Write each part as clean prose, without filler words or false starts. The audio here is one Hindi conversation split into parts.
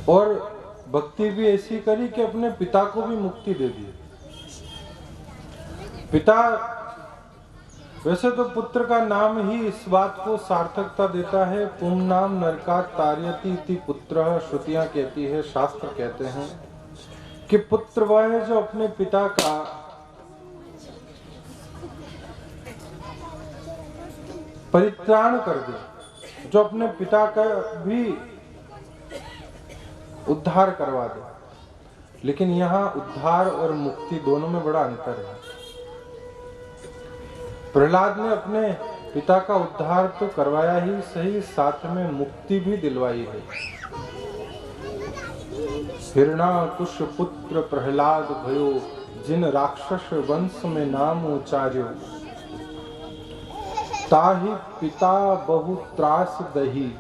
और भक्ति भी ऐसी करी कि अपने पिता को भी मुक्ति दे दी। पिता, वैसे तो पुत्र का नाम ही इस बात को सार्थकता देता है। पुम नाम नरकात् तारयति इति पुत्रः, श्रुतियां कहती है, शास्त्र कहते हैं कि पुत्र वह है जो अपने पिता का परित्राण कर दे, जो अपने पिता का भी उद्धार करवा दे। लेकिन यहाँ उद्धार और मुक्ति दोनों में बड़ा अंतर है। प्रहलाद ने अपने पिता का उद्धार तो करवाया ही सही, साथ में मुक्ति भी दिलवाई है। हिरणाकुश पुत्र प्रहलाद भयो, जिन राक्षस वंश में नाम उचार्यो, ताहि पिता बहु त्रास दही,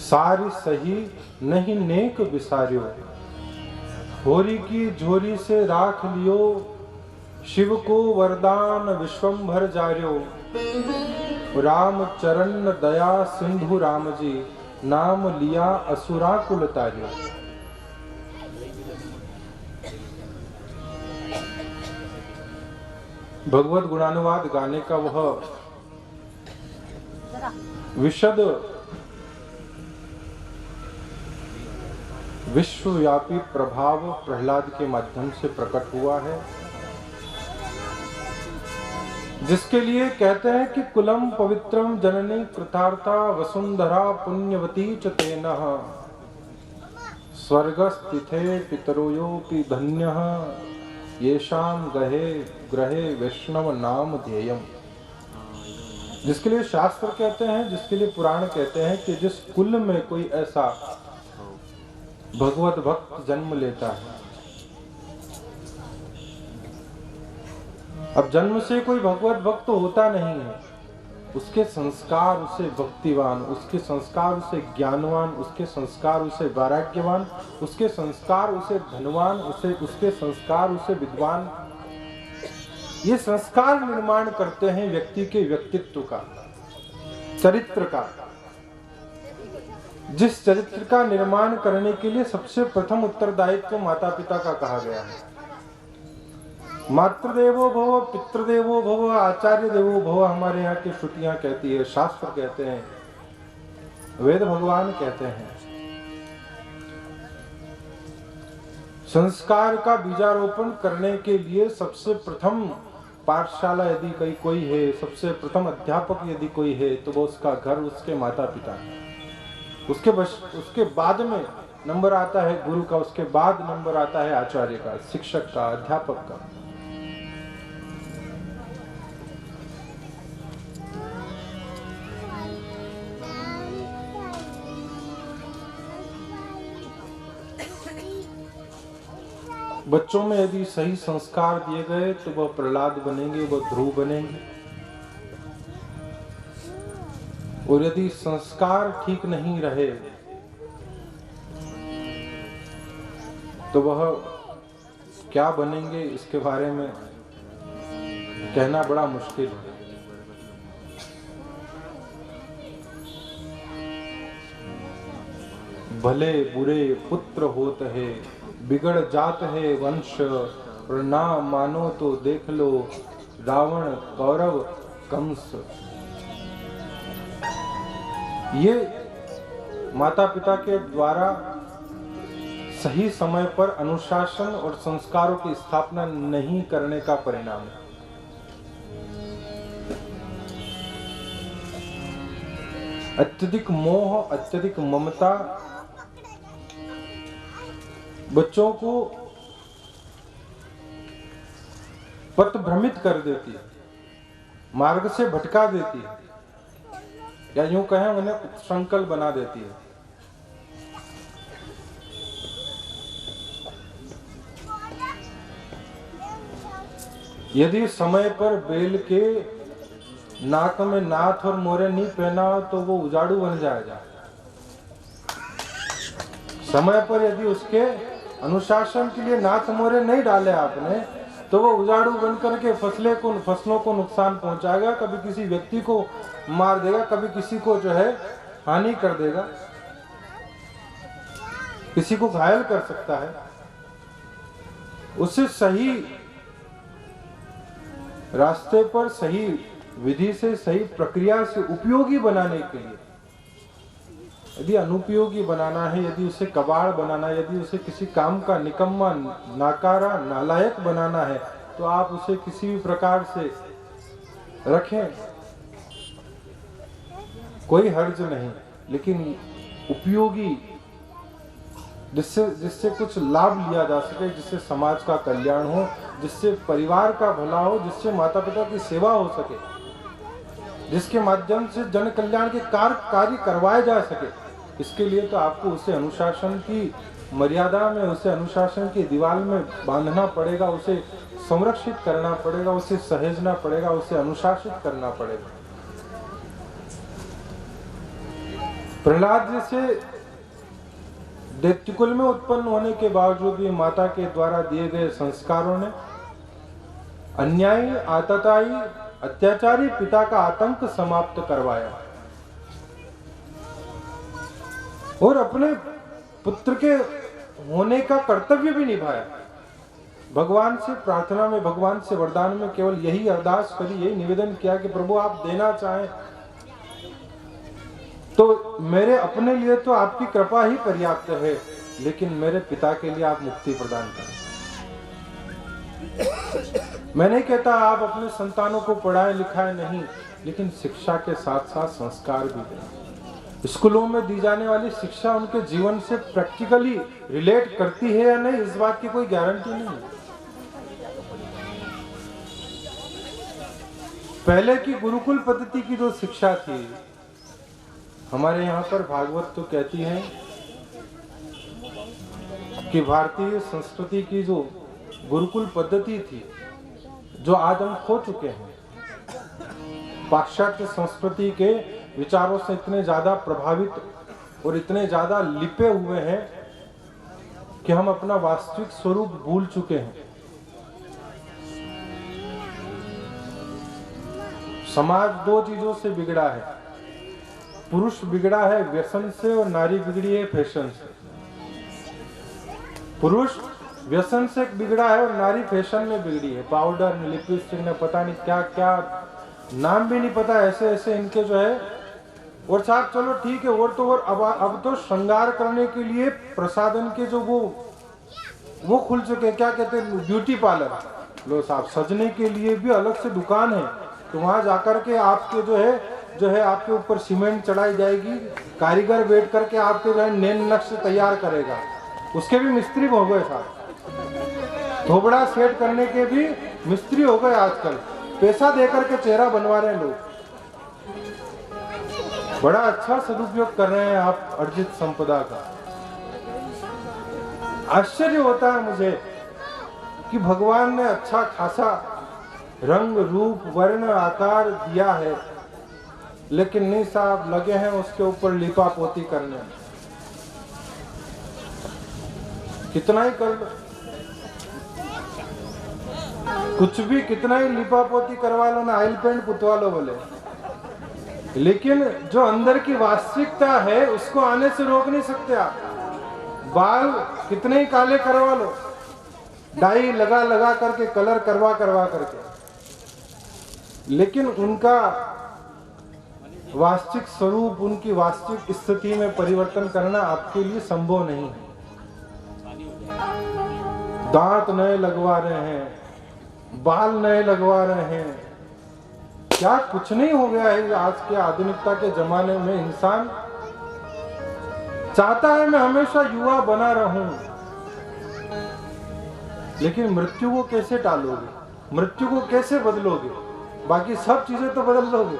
सारी सही नहीं नेक विसार्यो। होरी की झोरी से राख लियो, शिव को वरदान विश्वंभर जार्यो। राम चरण दया सिंधु राम जी, नाम लिया असुरा कुल तार्यो। भगवत गुणानुवाद गाने का वह विशद विश्वव्यापी प्रभाव प्रहलाद के माध्यम से प्रकट हुआ है, जिसके लिए कहते हैं कि कुलम पवित्रम जननी कृतार्था, वसुंधरा पुण्यवती च तेनः, स्वर्गस्थिते पितरोयोपि धन्यः, येषाम गहे ग्रहे वैष्णव नाम ध्येयम। जिसके लिए शास्त्र कहते हैं, जिसके लिए पुराण कहते हैं कि जिस कुल में कोई ऐसा भगवत भक्त जन्म लेता है। अब जन्म से कोई भगवत भक्त होता नहीं है, उसके संस्कार उसे भक्तिवान, उसके संस्कार उसे ज्ञानवान, उसके संस्कार उसे वैराग्यवान, उसके संस्कार उसे धनवान, उसके संस्कार उसे विद्वान। ये संस्कार निर्माण करते हैं व्यक्ति के व्यक्तित्व का, चरित्र का। जिस चरित्र का निर्माण करने के लिए सबसे प्रथम उत्तरदायित्व माता पिता का कहा गया है। मातृदेवो भव, पितृदेवो भव, आचार्य देवो भव, हमारे यहाँ की श्रुतियां कहती है, शास्त्र कहते हैं, वेद भगवान कहते हैं। संस्कार का बीजारोपण करने के लिए सबसे प्रथम पाठशाला यदि कोई है, सबसे प्रथम अध्यापक यदि कोई है, तो वो उसका घर, उसके माता पिता है। उसके बाद में नंबर आता है गुरु का, उसके बाद नंबर आता है आचार्य का, शिक्षक का, अध्यापक का। बच्चों में यदि सही संस्कार दिए गए तो वह प्रहलाद बनेंगे, वह ध्रुव बनेंगे। और यदि संस्कार ठीक नहीं रहे तो वह क्या बनेंगे, इसके बारे में कहना बड़ा मुश्किल है। भले बुरे पुत्र होत है, बिगड़ जात है वंश, और ना मानो तो देख लो रावण कौरव कंस। ये माता पिता के द्वारा सही समय पर अनुशासन और संस्कारों की स्थापना नहीं करने का परिणाम है। अत्यधिक मोह, अत्यधिक ममता बच्चों को पथभ्रमित कर देती है, मार्ग से भटका देती है, या यूं कहें उन्हें उत्संकल बना देती है। यदि समय पर बेल के नाक में नाथ और मोरे नहीं पहना तो वो उजाड़ू बन जाएगा। समय पर यदि उसके अनुशासन के लिए नाथ मोरे नहीं डाले आपने तो वो उजाड़ू बन करके फसलों को नुकसान पहुंचाएगा, कभी किसी व्यक्ति को मार देगा, कभी किसी को जो है हानि कर देगा। किसी को घायल कर सकता है, उसे सही रास्ते पर सही विधि से सही प्रक्रिया से उपयोगी बनाने के लिए, यदि अनुपयोगी बनाना है, यदि उसे कबाड़ बनाना है, यदि उसे किसी काम का निकम्मा नाकारा नालायक बनाना है, तो आप उसे किसी भी प्रकार से रखें, कोई हर्ज नहीं, लेकिन उपयोगी जिससे कुछ लाभ लिया जा सके, जिससे समाज का कल्याण हो, जिससे परिवार का भला हो, जिससे माता पिता की सेवा हो सके, जिसके माध्यम से जन कल्याण के कार्य करवाए जा सके, इसके लिए तो आपको उसे अनुशासन की मर्यादा में, उसे अनुशासन की दीवार में बांधना पड़ेगा, उसे संरक्षित करना पड़ेगा, उसे सहेजना पड़ेगा, उसे अनुशासित करना पड़ेगा। प्रहलाद जैसे दैत्यकुल में उत्पन्न होने के बावजूद भी माता के द्वारा दिए गए संस्कारों ने अन्यायी आतताई अत्याचारी पिता का आतंक समाप्त करवाया और अपने पुत्र के होने का कर्तव्य भी निभाया। भगवान से प्रार्थना में, भगवान से वरदान में केवल यही अरदास करी, यही निवेदन किया कि प्रभु आप देना चाहें तो मेरे अपने लिए तो आपकी कृपा ही पर्याप्त है, लेकिन मेरे पिता के लिए आप मुक्ति प्रदान करें। मैं नहीं कहता आप अपने संतानों को पढ़ाएं लिखाएं नहीं, लेकिन शिक्षा के साथ साथ संस्कार भी दें। स्कूलों में दी जाने वाली शिक्षा उनके जीवन से प्रैक्टिकली रिलेट करती है या नहीं, इस बात की कोई गारंटी नहीं। पहले की गुरुकुल पद्धति की जो शिक्षा थी, हमारे यहाँ पर भागवत तो कहती है कि भारतीय संस्कृति की जो गुरुकुल पद्धति थी, जो आज हम खो चुके हैं, पाश्चात्य संस्कृति के विचारों से इतने ज्यादा प्रभावित और इतने ज्यादा लिपे हुए हैं कि हम अपना वास्तविक स्वरूप भूल चुके हैं। समाज दो चीजों से बिगड़ा है, पुरुष बिगड़ा है व्यसन से और नारी बिगड़ी है फैशन से। पुरुष व्यसन से बिगड़ा है और नारी फैशन में बिगड़ी है। पाउडर लिपस्टिक ने पता नहीं क्या क्या नाम भी नहीं पता, ऐसे ऐसे इनके जो है। और साहब चलो ठीक है, और तो और अब तो श्रृंगार करने के लिए प्रसाधन के जो वो खुल चुके, क्या कहते हैं, ब्यूटी पार्लर। लो साहब, सजने के लिए भी अलग से दुकान है, तो वहां जाकर के आपके जो है आपके ऊपर सीमेंट चढ़ाई जाएगी, कारीगर बैठ करके आपके जो है नैन नक्श तैयार करेगा, उसके भी मिस्त्री हो गए साहब। थोबड़ा सेट करने के भी मिस्त्री हो गए आजकल, पैसा देकर के चेहरा बनवा रहे हैं लोग। बड़ा अच्छा सदुपयोग कर रहे हैं आप अर्जित संपदा का। आश्चर्य होता है मुझे कि भगवान ने अच्छा खासा रंग रूप वर्ण आकार दिया है, लेकिन नहीं साहब लगे हैं उसके ऊपर लिपा पोती करने। कितना ही कर लो, कुछ भी कितना ही लिपा पोती करवा लो ना, ऑयल पेंट पुतवा लो बोले, लेकिन जो अंदर की वास्तविकता है उसको आने से रोक नहीं सकते आप। बाल कितने ही काले करवा लो, डाई लगा लगा करके, कलर करवा करके, लेकिन उनका वास्तविक स्वरूप, उनकी वास्तविक स्थिति में परिवर्तन करना आपके लिए संभव नहीं है। दांत नए लगवा रहे हैं, बाल नए लगवा रहे हैं, क्या कुछ नहीं हो गया है। आज के आधुनिकता के जमाने में इंसान चाहता है मैं हमेशा युवा बना रहूं, लेकिन मृत्यु को कैसे टालोगे, मृत्यु को कैसे बदलोगे? बाकी सब चीजें तो बदल लोगे।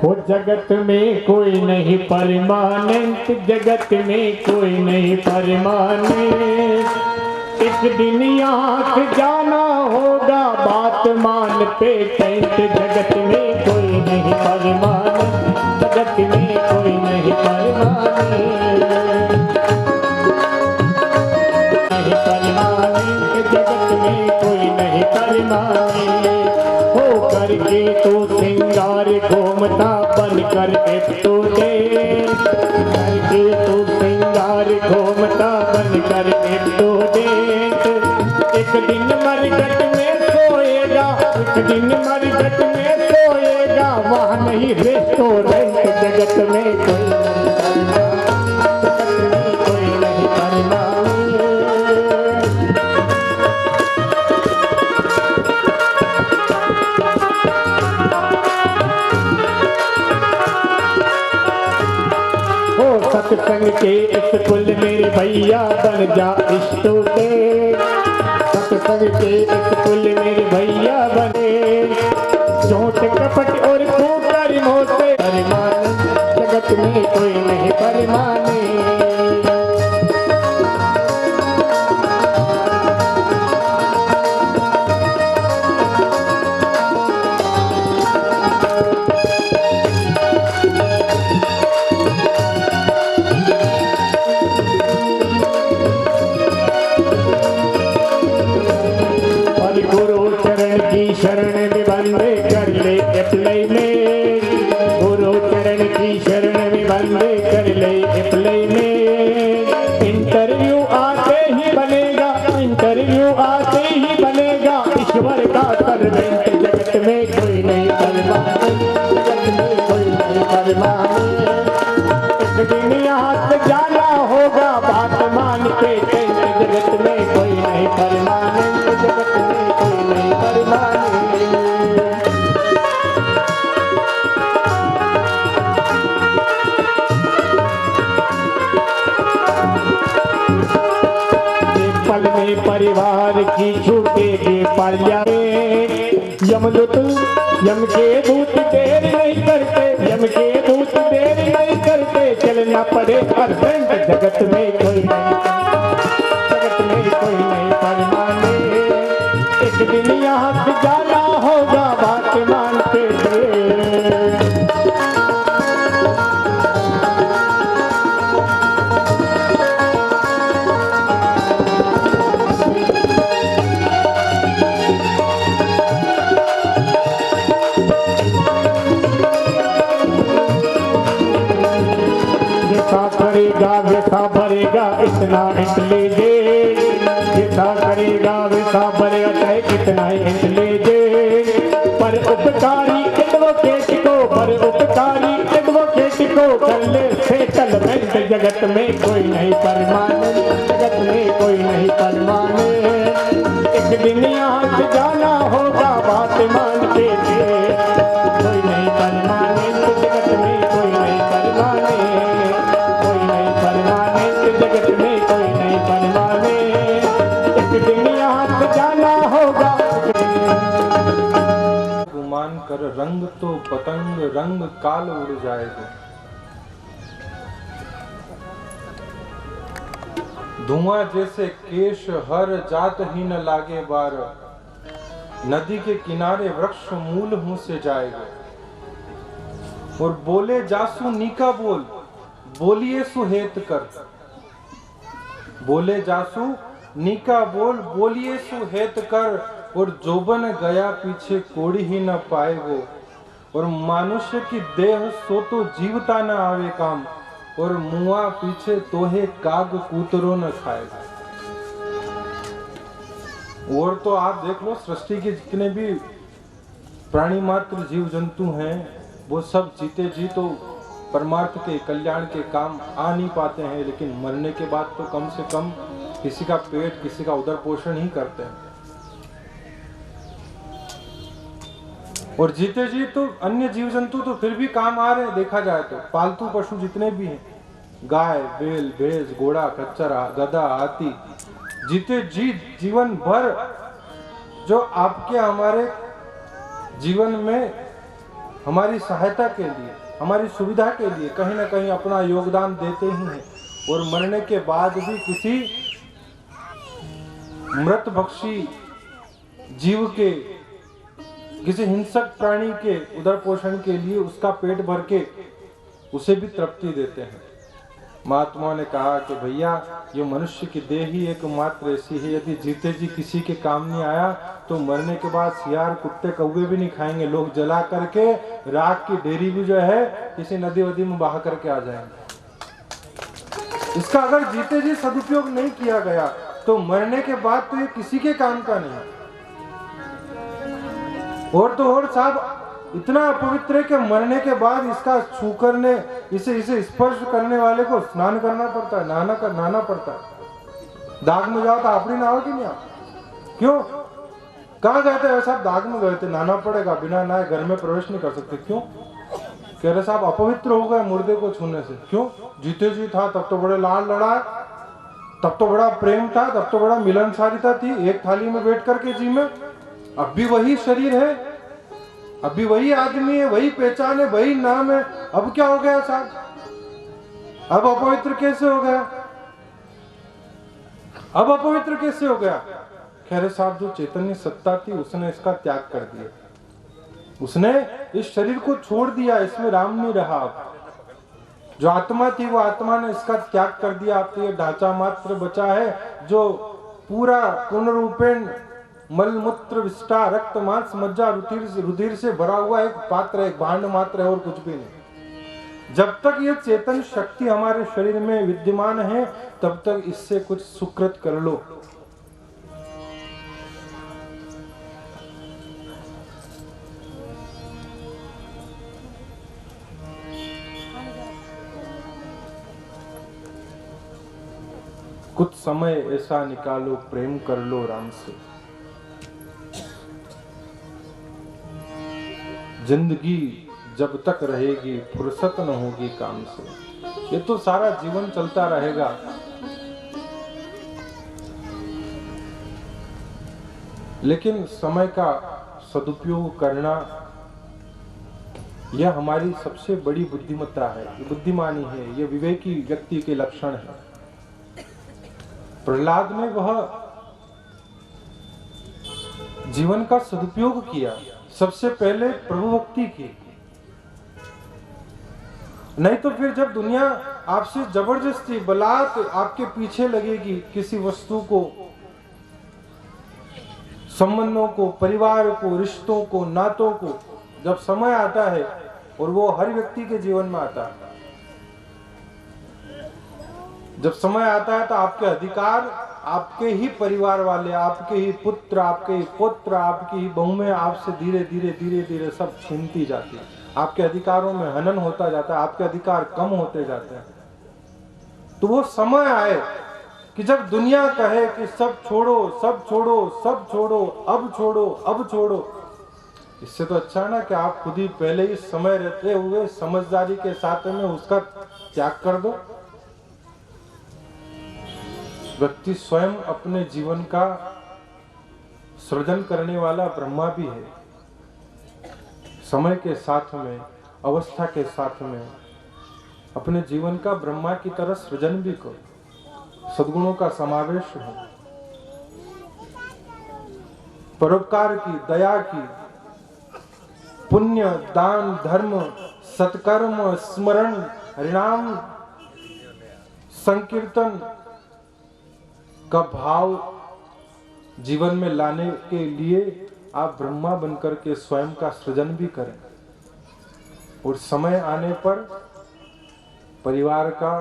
वो जगत में कोई नहीं परमानेंट, जगत में कोई नहीं परमानेंट। इस दिन आँख जाना होगा, बात मान पेटेंट। जगत में कोई नहीं परमानेंट, जगत में कोई नहीं परमानेंट, जगत में कोई नहीं परमानेंट। हो करके तो सिंगार घूमता, बन करके तो दे करके तो सिंगार कर स्टूडेंट। एक दिन मरघट में सोएगा, एक दिन मरघट में सोएगा, वहाँ नहीं रेस्टोरेंट। जगत में कोई नहीं परमानेंट। सत्संग के स्कूल मेरे भैया बन जा स्टूडेंट। सत्संग के स्कूल मेरे भैया बने, झूठ कपट और खूकर मोसे परमानेंट। जगत में कोई नहीं परमानेंट। शरण में बंदे कर ले अप्लाई में, गुरु चरण की शरण में बंदे कर ले अप्लाई में। इंटरव्यू आते ही बनेगा, इंटरव्यू आते ही बनेगा ईश्वर का सर्वेंट। जगत में कोई नहीं परमानेंट, जगत में कोई नहीं परमानेंट। एक दिन यहाँ से जाना होगा, बात मान के जगत में कोई नहीं परमानेंट, जगत में कोई नहीं परमानेंट। परिवार की छूटेगी पालिया में, यमदूत यम के दूत देर नहीं करते, यम के दूत देर नहीं करते, चलना पड़े अर्जेंट। जगत में कोई नहीं, जगत में कोई नहीं परमानेंट। एक दिन यहाँ से जाना होगा, बात मानते वैसा भरेगा इतना इंटेलिजेंट, जैसा करेगा वैसा भरेगा चाहे कितना इंटेलिजेंट। पर उपकारी एडवोकेट को, पर उपकारी एडवोकेट को कर ले सेटलमेंट। जगत में कोई नहीं परमानेंट, जगत में कोई नहीं परमानेंट। एक दिन यहाँ से जाना होगा, बात मान के कोई नहीं परमानेंट। जगत में कोई नहीं परमानेंट, जगत में कोई नहीं परमानेंट। एक दिन यहाँ से जाना होगा। गुमान कर रंग तो पतंग रंग काल उड़ जाएगा। धुआं जैसे केश हर जात ही न लागे बार, नदी के किनारे वृक्ष मूल मुंह से जाएगा। और बोले जासु नीका बोल, बोलिए सुहेत कर। बोले जासु नीका बोल, बोलिए सुहेत कर। और जोबन गया पीछे कोड़ी ही न पाए वो, और मनुष्य की देह सो तो जीवता न आवे काम, और मुआ पीछे तोहे काग कूतरो न खाएगा। और तो आप देख लो, सृष्टि के जितने भी प्राणी मात्र जीव जंतु हैं, वो सब जीते जी तो परमार्थ के कल्याण के काम आ नहीं पाते हैं, लेकिन मरने के बाद तो कम से कम किसी का पेट, किसी का उदर पोषण ही करते हैं। और जीते जी तो अन्य जीव जंतु तो फिर भी काम आ रहे हैं। देखा जाए तो पालतू पशु जितने भी हैं, गाय, बैल, भैंस, घोड़ा, खच्चर, गधा, हाथी, जीते जी जीवन भर जो आपके हमारे जीवन में हमारी सहायता के लिए, हमारी सुविधा के लिए कहीं ना कहीं अपना योगदान देते ही हैं। और मरने के बाद भी किसी मृत भक्षी जीव के, किसी हिंसक प्राणी के उदर पोषण के लिए उसका पेट भर के उसे भी तृप्ति देते हैं। महात्मा ने कहा कि भैया, ये मनुष्य की देह ही एकमात्र ऐसी है, यदि जीते जी किसी के काम नहीं आया तो मरने के बाद सियार, कुत्ते, कौवे भी नहीं खाएंगे। लोग जला करके राख की ढेरी भी जो है किसी नदी वदी में बहा करके आ जाएंगे। इसका अगर जीते जी सदुपयोग नहीं किया गया तो मरने के बाद तो ये किसी के काम का नहीं। और तो और साहब इतना अपवित्र है कि मरने के बाद इसका छू करने इसे स्पर्श करने वाले को स्नान करना पड़ता है, नहाना पड़ता है। दाग में जाओ तो आपड़ी नहाओ कि नहीं आप? क्यों? कहाँ गए थे साहब? दाग में गए थे, नहाना पड़ेगा, बिना नहाए घर में प्रवेश नहीं कर सकते। क्यों? कह रहे साहब अपवित्र हो गए मुर्दे को छूने से। क्यों? जीते जी था तब तो बड़े लाड़ लड़ाए, तब तो बड़ा प्रेम था, तब तो बड़ा मिलनसारिता थी, एक थाली में बैठ करके जी में। अब भी वही शरीर है, अब भी वही आदमी है, वही पहचान है, वही नाम है। अब क्या हो गया साहब? अब अपवित्र कैसे हो गया? अब अपवित्र कैसे हो गया? कह रहे साहब जो चैतन्य सत्ता थी उसने इसका त्याग कर दिया, उसने इस शरीर को छोड़ दिया, इसमें राम नहीं रहा। जो आत्मा थी वो आत्मा ने इसका त्याग कर दिया। अब तो ये ढांचा मात्र बचा है जो पूरा पूर्ण रूपेण मल मूत्र विष्ठा रक्त मांस मज्जा रुधिर से भरा हुआ एक पात्र, एक भांड मात्र है और कुछ भी नहीं। जब तक ये चेतन शक्ति हमारे शरीर में विद्यमान है तब तक इससे कुछ सुकृत कर लो। कुछ समय ऐसा निकालो, प्रेम कर लो राम से। जिंदगी जब तक रहेगी फुर्सत न होगी काम से। ये तो सारा जीवन चलता रहेगा। लेकिन समय का सदुपयोग करना यह हमारी सबसे बड़ी बुद्धिमत्ता है, ये बुद्धिमानी है, ये विवेकी व्यक्ति के लक्षण है। प्रहलाद ने वह जीवन का सदुपयोग किया। सबसे पहले प्रभु भक्ति की, नहीं तो फिर जब दुनिया आपसे जबरदस्ती बलात् आपके पीछे लगेगी, किसी वस्तु को, संबंधों को, परिवार को, रिश्तों को, नातों को, जब समय आता है, और वो हर व्यक्ति के जीवन में आता है, जब समय आता है तो आपके अधिकार आपके ही परिवार वाले, आपके ही पुत्र, आपके ही पुत्र, आपकी ही बहुएं आपसे धीरे धीरे धीरे धीरे सब छीनती जाती है। आपके अधिकारों में हनन होता जाता है, आपके अधिकार कम होते जाते हैं। तो वो समय आए कि जब दुनिया कहे कि सब छोड़ो, सब छोड़ो, सब छोड़ो, अब छोड़ो, अब छोड़ो। इससे तो अच्छा है ना कि आप खुद ही पहले ही समय रहते हुए समझदारी के साथ में उसका त्याग कर दो। व्यक्ति स्वयं अपने जीवन का सृजन करने वाला ब्रह्मा भी है। समय के साथ में, अवस्था के साथ में अपने जीवन का ब्रह्मा की तरह सृजन भी करो। सद्गुणों का समावेश हो, परोपकार की, दया की, पुण्य, दान, धर्म, सत्कर्म, स्मरण, हरिनाम संकीर्तन का भाव जीवन में लाने के लिए आप ब्रह्मा बनकर के स्वयं का सृजन भी करें। और समय आने पर परिवार का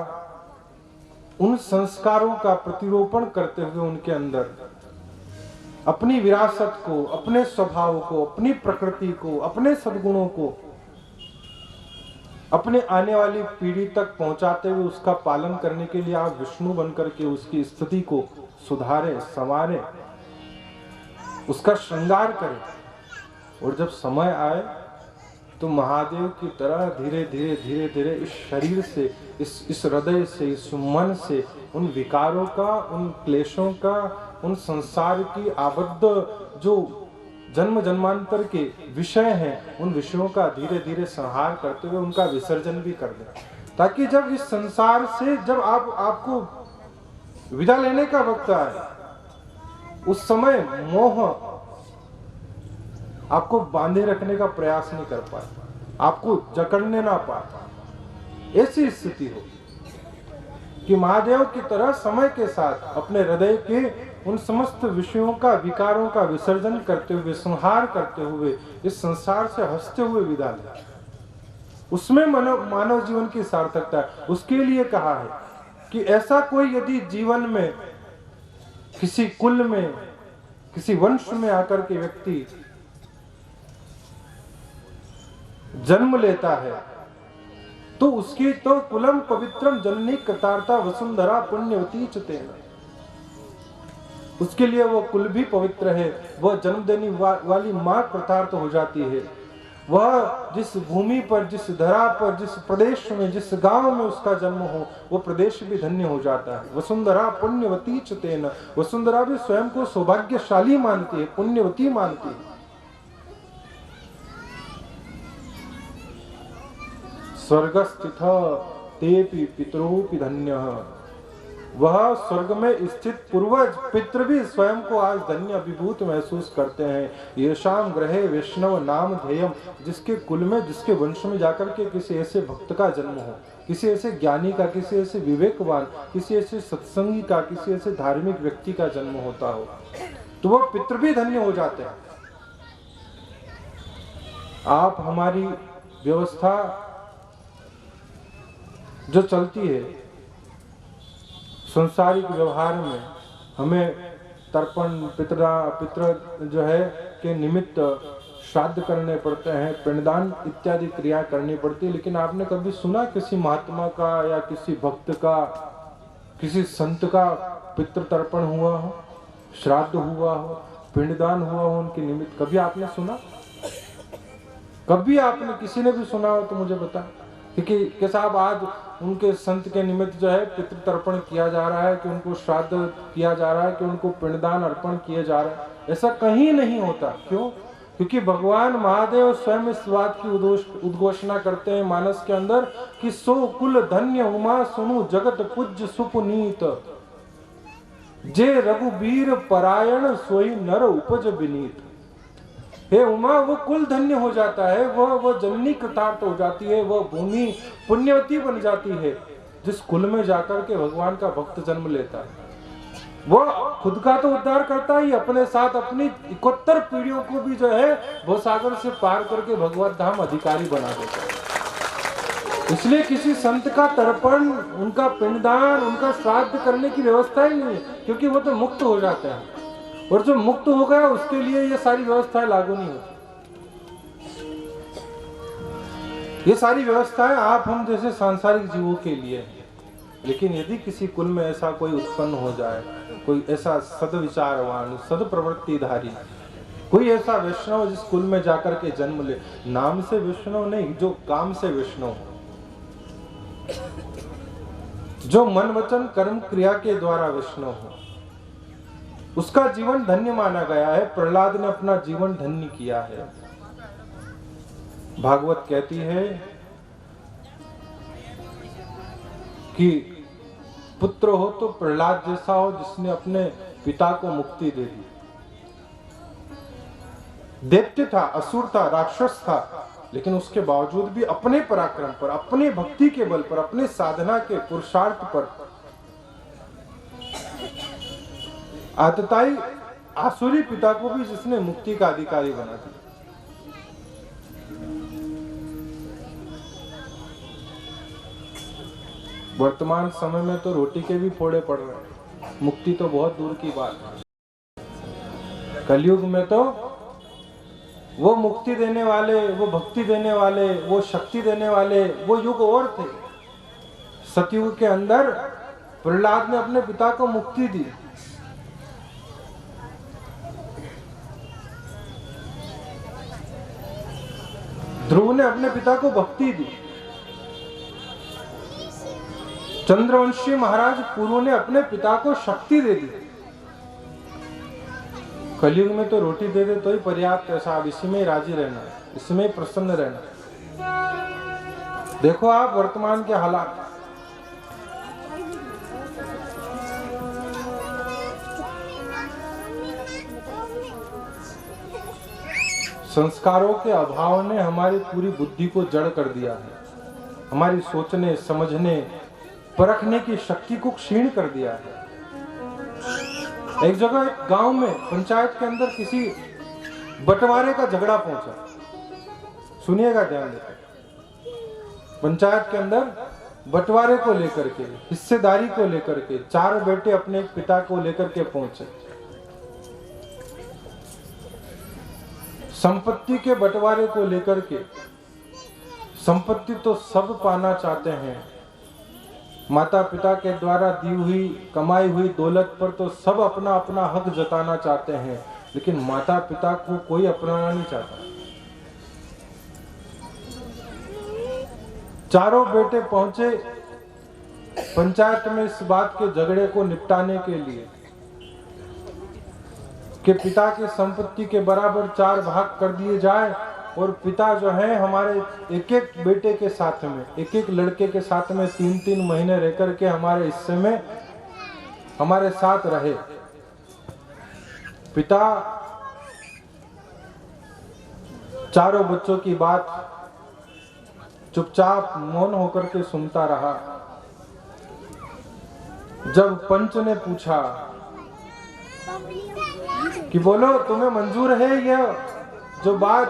उन संस्कारों का प्रतिरोपण करते हुए उनके अंदर अपनी विरासत को, अपने स्वभाव को, अपनी प्रकृति को, अपने सद्गुणों को अपने आने वाली पीढ़ी तक पहुंचाते हुए उसका पालन करने के लिए आप विष्णु बनकर के उसकी स्थिति को सुधारें, संवारें, उसका श्रृंगार करें। और जब समय आए तो महादेव की तरह धीरे धीरे धीरे धीरे इस शरीर से, इस हृदय से, इस मन से उन विकारों का, उन क्लेशों का, उन संसार की आबद्ध जो जन्म जन्मांतर के विषय हैं, उन विषयों का धीरे धीरे संहार करते हुए उनका विसर्जन भी कर दें, ताकि जब इस संसार से जब आपको विदा लेने का वक्त आए, उस समय मोह आपको बांधे रखने का प्रयास नहीं कर पाए, आपको जकड़ने ना पाए। ऐसी स्थिति हो कि महादेव की तरह समय के साथ अपने हृदय के उन समस्त विषयों का, विकारों का विसर्जन करते हुए, संहार करते हुए इस संसार से हंसते हुए विदा ले। उसमें मानव जीवन की सार्थकता है। उसके लिए कहा है कि ऐसा कोई यदि जीवन में किसी कुल में, किसी वंश में आकर के व्यक्ति जन्म लेता है तो उसकी तो कुलम पवित्रम जननी कृतार्था वसुंधरा पुण्यवती च तेन, उसके लिए वो कुल भी पवित्र है, वह जन्म देने वाली मां कृतार्थ हो जाती है। वह जिस भूमि पर, जिस धरा पर, जिस प्रदेश में, जिस गांव में उसका जन्म हो, वो प्रदेश भी धन्य हो जाता है। वसुंधरा पुण्यवती च तेन, वसुंधरा भी स्वयं को सौभाग्यशाली मानती है, पुण्यवती मानती है। स्वर्गस्थित तेपि पितरोपि धन्यः, वह स्वर्ग में स्थित पूर्वज पितृ भी स्वयं को आज धन्य अभिभूत महसूस करते हैं। येषाम ग्रहे वैष्णव नाम ध्येयम, जिसके कुल में, जिसके वंश में जाकर के किसी ऐसे भक्त का जन्म हो, किसी ऐसे ज्ञानी का, किसी ऐसे विवेकवान, किसी ऐसे सत्संगी का, किसी ऐसे धार्मिक व्यक्ति का जन्म होता हो, तो वह पितृ भी धन्य हो जाते हैं। आप हमारी व्यवस्था जो चलती है संसारिक व्यवहार में, हमें तर्पण पितृ जो है के निमित्त श्राद्ध करने पड़ते हैं, पिंडदान इत्यादि क्रिया करनी पड़ती है। लेकिन आपने कभी सुना किसी महात्मा का या किसी भक्त का, किसी संत का पितृ तर्पण हुआ हो, श्राद्ध हुआ हो, पिंडदान हुआ हो उनके निमित्त? कभी आपने सुना? कभी आपने किसी ने भी सुना हो तो मुझे बता, कि साहब आज उनके संत के निमित्त जो है पितृ तर्पण किया जा रहा है, कि उनको श्राद्ध किया जा रहा है, कि उनको पिंडदान अर्पण किए जा रहा है। ऐसा कहीं नहीं होता। क्यों? क्योंकि भगवान महादेव स्वयं इस बात की उद्घोषणा करते हैं मानस के अंदर कि सो कुल धन्य उमा सुनु जगत पूज्य सुपुनीत, जे रघुबीर परायण सोई नर उपज विनीत। हे उमा, वो कुल धन्य हो जाता है, वह जननी कृतार्थ हो जाती है, वह भूमि पुण्यवती बन जाती है जिस कुल में जाकर के भगवान का भक्त जन्म लेता है। वह खुद का तो उद्धार करता ही, अपने साथ अपनी 71 पीढ़ियों को भी जो है भवसागर से पार करके भगवत धाम अधिकारी बना देता है। इसलिए किसी संत का तर्पण, उनका पिंडदान, उनका श्राद्ध करने की व्यवस्था ही नहीं है, क्योंकि वो तो मुक्त हो जाता है, और जो मुक्त हो गया उसके लिए ये सारी व्यवस्थाएं लागू नहीं होती। ये सारी व्यवस्थाएं आप हम जैसे सांसारिक जीवों के लिए है। लेकिन यदि किसी कुल में ऐसा कोई उत्पन्न हो जाए, कोई ऐसा सदविचारवान, सदप्रवृत्तिधारी, कोई ऐसा वैष्णव जिस कुल में जाकर के जन्म ले, नाम से वैष्णव नहीं, जो काम से वैष्णव, जो मन वचन कर्म क्रिया के द्वारा वैष्णव हो, उसका जीवन धन्य माना गया है। प्रहलाद ने अपना जीवन धन्य किया है। भागवत कहती है कि पुत्र हो तो प्रहलाद जैसा हो, जिसने अपने पिता को मुक्ति दे दी। दैत्य था, असुर था, राक्षस था, लेकिन उसके बावजूद भी अपने पराक्रम पर, अपने भक्ति के बल पर, अपने साधना के पुरुषार्थ पर आतताई आसुरी पिता को भी जिसने मुक्ति का अधिकारी बना दिया। वर्तमान समय में तो रोटी के भी फोड़े पड़ रहे हैं, मुक्ति तो बहुत दूर की बात है। कलयुग में तो वो मुक्ति देने वाले, वो भक्ति देने वाले, वो शक्ति देने वाले वो युग और थे। सतयुग के अंदर प्रहलाद ने अपने पिता को मुक्ति दी। ध्रुव ने अपने पिता को भक्ति दी। चंद्रवंशी महाराज पुरु ने अपने पिता को शक्ति दे दी। कलयुग में तो रोटी दे दे तो ही पर्याप्त है साहब, इसी में राजी रहना, इसमें प्रसन्न रहना। देखो आप वर्तमान के हालात, संस्कारों के अभाव ने हमारी पूरी बुद्धि को जड़ कर दिया है, हमारी सोचने समझने परखने की शक्ति को क्षीण कर दिया है। एक जगह एक गांव में पंचायत के अंदर किसी बंटवारे का झगड़ा पहुंचा। सुनिएगा ध्यान देकर। पंचायत के अंदर बंटवारे को लेकर के, हिस्सेदारी को लेकर के, चार बेटे अपने पिता को लेकर के पहुंचे। संपत्ति के बंटवारे को लेकर के, संपत्ति तो सब पाना चाहते हैं, माता पिता के द्वारा दी हुई कमाई हुई दौलत पर तो सब अपना अपना हक जताना चाहते हैं, लेकिन माता पिता को कोई अपनाना नहीं चाहता। चारों बेटे पहुंचे पंचायत में इस बात के झगड़े को निपटाने के लिए कि पिता की संपत्ति के बराबर 4 भाग कर दिए जाए और पिता जो है हमारे एक एक बेटे के साथ में, एक एक लड़के के साथ में 3-3 महीने रह करके हमारे हिस्से में हमारे साथ रहे। पिता चारों बच्चों की बात चुपचाप मौन होकर के सुनता रहा। जब पंच ने पूछा कि बोलो तुम्हें मंजूर है यह जो बात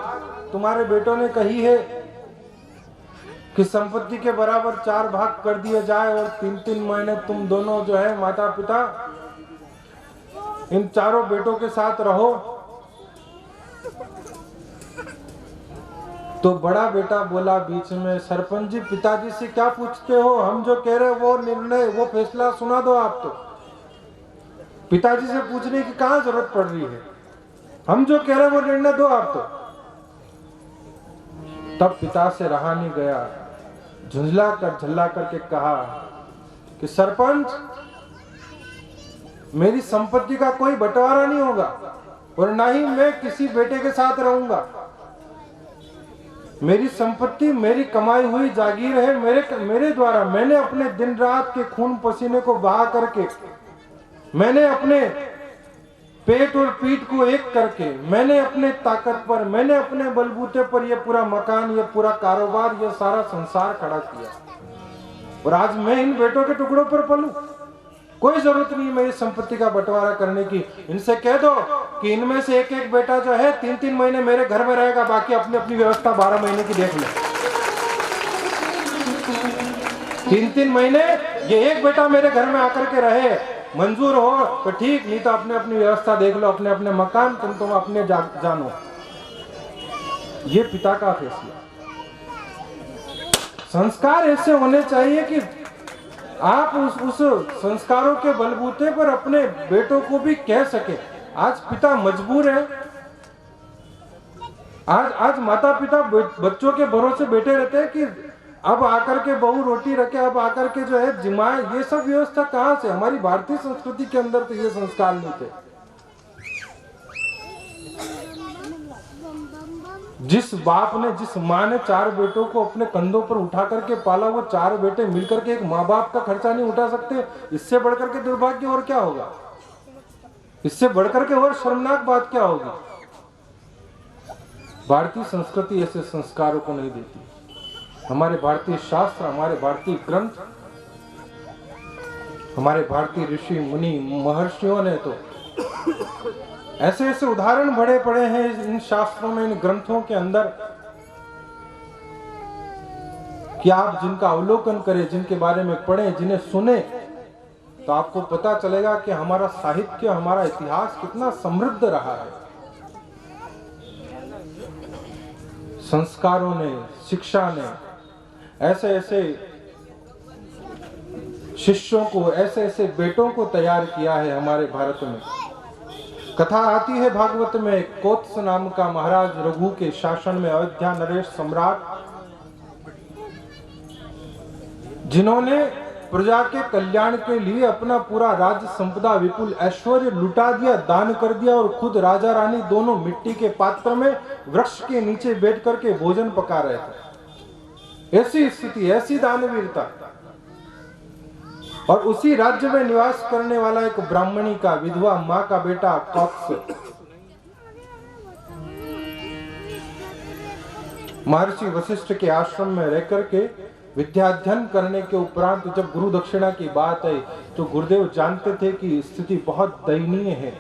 तुम्हारे बेटों ने कही है कि संपत्ति के बराबर 4 भाग कर दिया जाए और 3-3 महीने तुम दोनों जो है माता पिता इन चारों बेटों के साथ रहो? तो बड़ा बेटा बोला बीच में, सरपंच जी पिताजी से क्या पूछते हो, हम जो कह रहे वो निर्णय वो फैसला सुना दो आप। तो पिताजी से पूछने की कहां जरूरत पड़ रही है, हम जो कह रहे वो निर्णय दो आप। तो तब पिता से रहा नहीं गया, झल्ला करके कहा कि सरपंच मेरी संपत्ति का कोई बंटवारा नहीं होगा और ना ही मैं किसी बेटे के साथ रहूंगा। मेरी संपत्ति मेरी कमाई हुई जागीर है, मेरे द्वारा मैंने अपने दिन रात के खून पसीने को बहा करके, मैंने अपने पेट और पीठ को एक करके, मैंने अपने ताकत पर, मैंने अपने बलबूते पर यह पूरा मकान, यह पूरा कारोबार, यह सारा संसार खड़ा किया और आज मैं इन बेटों के टुकड़ों पर पलूं। कोई जरूरत नहीं मेरी संपत्ति का बंटवारा करने की। इनसे कह दो कि इनमें से एक एक बेटा जो है 3-3 महीने मेरे घर में रहेगा, बाकी अपनी अपनी व्यवस्था 12 महीने की देख ले। 3-3 महीने ये एक बेटा मेरे घर में आकर के रहे, मंजूर हो तो ठीक, नहीं तो अपने अपनी व्यवस्था देख लो, अपने अपने मकान तुम अपने जानो। ये पिता का फैसला। संस्कार ऐसे होने चाहिए कि आप उस संस्कारों के बलबूते पर अपने बेटों को भी कह सके। आज पिता मजबूर है, आज माता पिता बच्चों के भरोसे बैठे रहते हैं कि अब आकर के बहू रोटी रखे, अब आकर के जो है जिमाए, ये सब व्यवस्था कहां से? हमारी भारतीय संस्कृति के अंदर तो ये संस्कार नहीं थे। जिस बाप ने, जिस माँ ने 4 बेटों को अपने कंधों पर उठा करके पाला, वो 4 बेटे मिलकर के एक माँ बाप का खर्चा नहीं उठा सकते। इससे बढ़कर के दुर्भाग्य और क्या होगा? इससे बढ़कर के और शर्मनाक बात क्या होगी? भारतीय संस्कृति ऐसे संस्कारों को नहीं देती। हमारे भारतीय शास्त्र, हमारे भारतीय ग्रंथ, हमारे भारतीय ऋषि मुनि महर्षियों ने तो ऐसे ऐसे उदाहरण बड़े पड़े हैं इन शास्त्रों में, इन ग्रंथों के अंदर, कि आप जिनका अवलोकन करें, जिनके बारे में पढ़ें, जिन्हें सुने, तो आपको पता चलेगा कि हमारा साहित्य, हमारा इतिहास कितना समृद्ध रहा है। संस्कारों ने, शिक्षा ने ऐसे ऐसे शिष्यों को, ऐसे ऐसे बेटों को तैयार किया है हमारे भारत में। कथा आती है भागवत में, कोत्स नाम का महाराज रघु के शासन में अयोध्या नरेश सम्राट, जिन्होंने प्रजा के कल्याण के लिए अपना पूरा राज्य संपदा विपुल ऐश्वर्य लुटा दिया, दान कर दिया और खुद राजा रानी दोनों मिट्टी के पात्र में वृक्ष के नीचे बैठ करके भोजन पका रहे थे। ऐसी स्थिति, ऐसी दानवीरता। और उसी राज्य में निवास करने वाला एक ब्राह्मणी का, विधवा माँ का बेटा कोत्स, महर्षि वशिष्ठ के आश्रम में रह करके विद्याध्ययन करने के उपरांत जब गुरु दक्षिणा की बात आई तो गुरुदेव जानते थे कि स्थिति बहुत दयनीय है।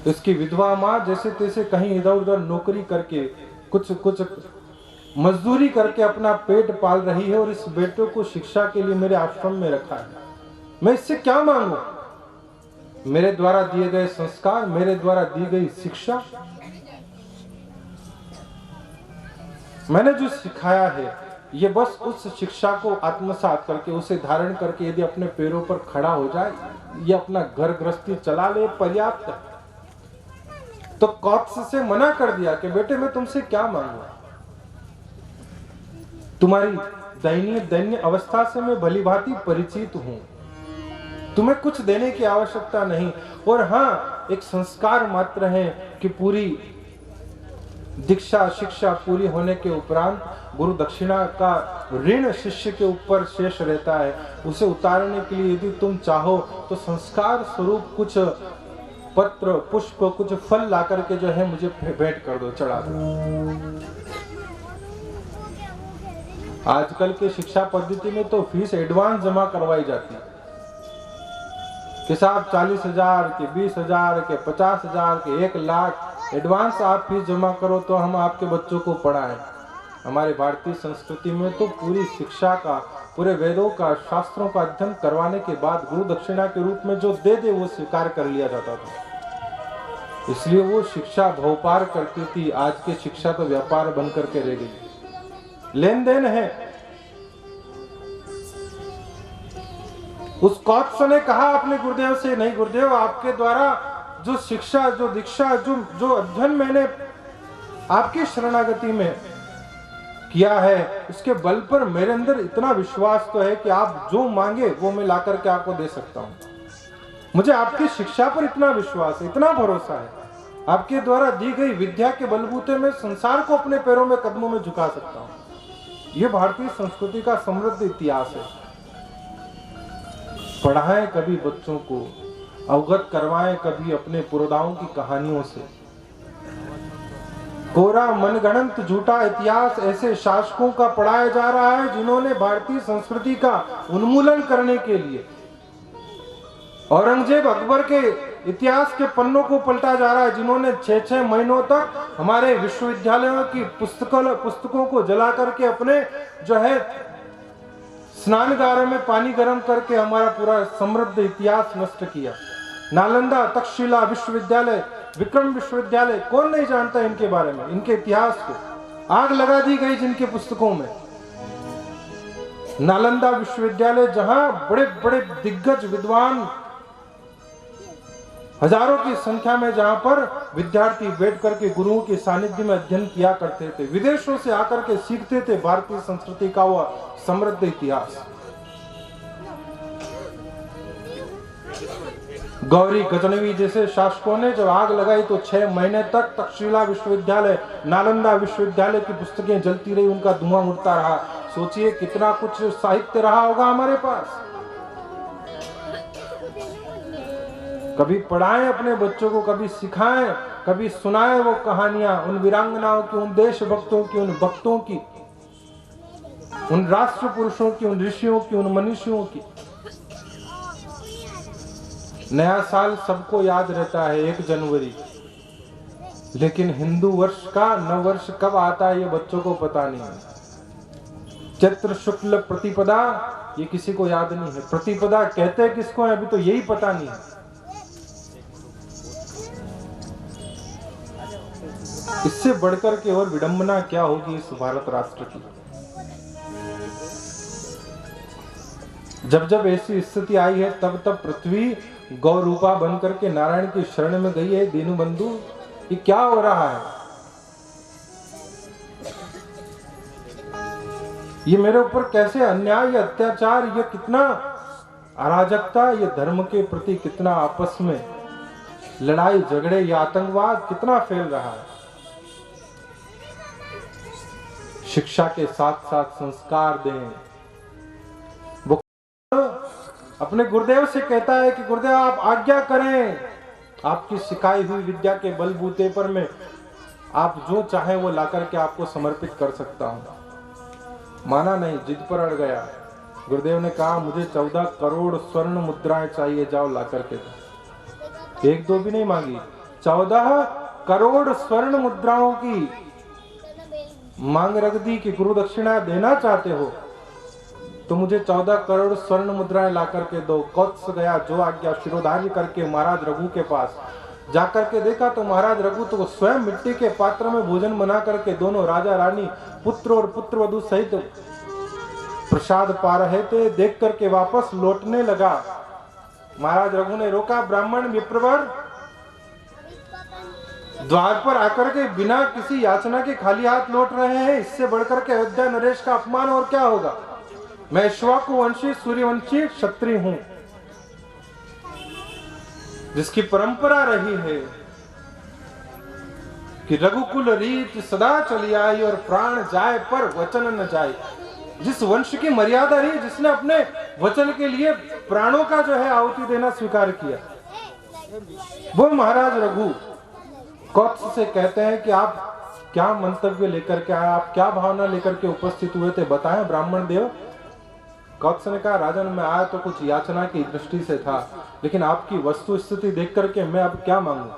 इसकी विधवा माँ जैसे तैसे कहीं इधर उधर नौकरी करके कुछ मजदूरी करके अपना पेट पाल रही है और इस बेटे को शिक्षा के लिए मेरे आश्रम में रखा है। मैं इससे क्या मांगू? मेरे द्वारा दिए गए संस्कार, मेरे द्वारा दी गई शिक्षा, मैंने जो सिखाया है, ये बस उस शिक्षा को आत्मसात करके, उसे धारण करके यदि अपने पैरों पर खड़ा हो जाए, ये अपना घर गृहस्थी चला ले, पर्याप्त है। तो कौत्स से मना कर दिया कि बेटे मैं तुमसे क्या मांगू, तुम्हारी दैन्य अवस्था से मैं भलीभांति परिचित हूं, तुम्हें कुछ देने की आवश्यकता नहीं। और हाँ, एक संस्कार मात्र है कि पूरी दीक्षा शिक्षा पूरी होने के उपरांत गुरु दक्षिणा का ऋण शिष्य के ऊपर शेष रहता है। उसे उतारने के लिए यदि तुम चाहो तो संस्कार स्वरूप कुछ पत्र पुष्प कुछ फल ला करके जो है मुझे भेंट कर दो, चढ़ा दो। आजकल के शिक्षा पद्धति में तो फीस एडवांस जमा करवाई जाती है कि साहब 40,000 के 20,000 के 50,000 के 1 लाख एडवांस आप फीस जमा करो तो हम आपके बच्चों को पढ़ाएं। हमारे भारतीय संस्कृति में तो पूरी शिक्षा का, पूरे वेदों का, शास्त्रों का अध्ययन करवाने के बाद गुरु दक्षिणा के रूप में जो दे दे वो स्वीकार कर लिया जाता था। इसलिए वो शिक्षा भवपार करती थी। आज की शिक्षा तो व्यापार बन करके रह गई, लेन देन है। उस कौत्स ने कहा अपने गुरुदेव से, नहीं गुरुदेव, आपके द्वारा जो शिक्षा, जो दीक्षा, जो अध्ययन मैंने आपकी शरणागति में किया है, उसके बल पर मेरे अंदर इतना विश्वास तो है कि आप जो मांगे वो मैं ला करके आपको दे सकता हूं। मुझे आपकी शिक्षा पर इतना विश्वास है, इतना भरोसा है, आपके द्वारा दी गई विद्या के बलबूते में संसार को अपने पैरों में, कदमों में झुका सकता हूं। यह भारतीय संस्कृति का समृद्ध इतिहास है। पढ़ाएं कभी बच्चों को, अवगत करवाएं कभी अपने पुरोधाओं की कहानियों से। कोरा मनगढ़ंत झूठा इतिहास ऐसे शासकों का पढ़ाया जा रहा है जिन्होंने भारतीय संस्कृति का उन्मूलन करने के लिए, औरंगजेब अकबर के इतिहास के पन्नों को पलटा जा रहा है, जिन्होंने 6-6 महीनों तक हमारे विश्वविद्यालयों की पुस्तकों को जला करके अपने जो है स्नानगारों में पानी गर्म करके हमारा पूरा समृद्ध इतिहास नष्ट किया। नालंदा, तक्षशिला विश्वविद्यालय, विक्रम विश्वविद्यालय, कौन नहीं जानता इनके बारे में, इनके इतिहास को आग लगा दी गई जिनके पुस्तकों में। नालंदा विश्वविद्यालय जहां बड़े बड़े दिग्गज विद्वान हजारों की संख्या में, जहां पर विद्यार्थी बैठ करके गुरुओं के सानिध्य में अध्ययन किया करते थे, विदेशों से आकर के सीखते थे भारतीय संस्कृति का वह समृद्ध इतिहास। गौरी गजनवी जैसे शासकों ने जब आग लगाई तो 6 महीने तक तक्षशिला विश्वविद्यालय, नालंदा विश्वविद्यालय की पुस्तकें जलती रही, उनका धुआं उड़ता रहा। सोचिए कितना कुछ साहित्य रहा होगा हमारे पास। कभी पढ़ाएं अपने बच्चों को, कभी सिखाएं, कभी सुनाएं वो कहानियां उन वीरांगनाओं की, उन देशभक्तों की, उन भक्तों की, उन राष्ट्र पुरुषों की, उन ऋषियों की, उन मनीषियों की। नया साल सबको याद रहता है 1 जनवरी, लेकिन हिंदू वर्ष का नव वर्ष कब आता है ये बच्चों को पता नहीं है। चैत्र शुक्ल प्रतिपदा ये किसी को याद नहीं है। प्रतिपदा कहते हैं किसको है अभी तो यही पता नहीं है। इससे बढ़कर के और विडंबना क्या होगी इस भारत राष्ट्र की। जब जब ऐसी स्थिति आई है तब तब पृथ्वी गौ रूपा बन करके नारायण की शरण में गई है। दीनू बंधु, ये क्या हो रहा है? ये मेरे ऊपर कैसे अन्याय, ये अत्याचार, ये कितना अराजकता, ये धर्म के प्रति कितना आपस में लड़ाई झगड़े, ये आतंकवाद कितना फैल रहा है। शिक्षा के साथ साथ संस्कार दें। वो अपने गुरुदेव से कहता है कि गुरुदेव आप आज्ञा करें, आपकी सिखाई हुई विद्या के बलबूते पर मैं आप जो चाहे वो लाकर के आपको समर्पित कर सकता हूं। माना नहीं, जिद पर अड़ गया। गुरुदेव ने कहा मुझे 14 करोड़ स्वर्ण मुद्राएं चाहिए, जाओ लाकर के दो। 1-2 भी नहीं मांगी, 14 करोड़ स्वर्ण मुद्राओं की मांग रख दी कि गुरु दक्षिणा देना चाहते हो तो मुझे 14 करोड़ स्वर्ण मुद्राएं ला करके दो। कौत्स गया जो आज्ञा शिरोधार्य करके महाराज रघु के पास जाकर के देखा तो महाराज रघु तो स्वयं मिट्टी के पात्र में भोजन बना करके दोनों राजा रानी पुत्र और पुत्रवधू सहित प्रसाद पा रहे थे। देख करके वापस लौटने लगा। महाराज रघु ने रोका, ब्राह्मण विप्रवर द्वार पर आकर के बिना किसी याचना के खाली हाथ लौट रहे हैं, इससे बढ़कर के अयोध्या नरेश का अपमान और क्या होगा। मैं इक्ष्वाकु वंशी सूर्यवंशी क्षत्रिय हूं, जिसकी परंपरा रही है कि रघुकुल रीत सदा चली आई और प्राण जाए पर वचन न जाए। जिस वंश की मर्यादा रही, जिसने अपने वचन के लिए प्राणों का जो है आहुति देना स्वीकार किया, वो महाराज रघु कौत्स से कहते हैं कि आप क्या मंतव्य लेकर के आए, आप क्या भावना लेकर के उपस्थित हुए थे, बताएं ब्राह्मण देव। कौत्स ने कहा, राजन मैं आया तो कुछ याचना की दृष्टि से था, लेकिन आपकी वस्तु स्थिति देख करके मैं अब क्या मांगू।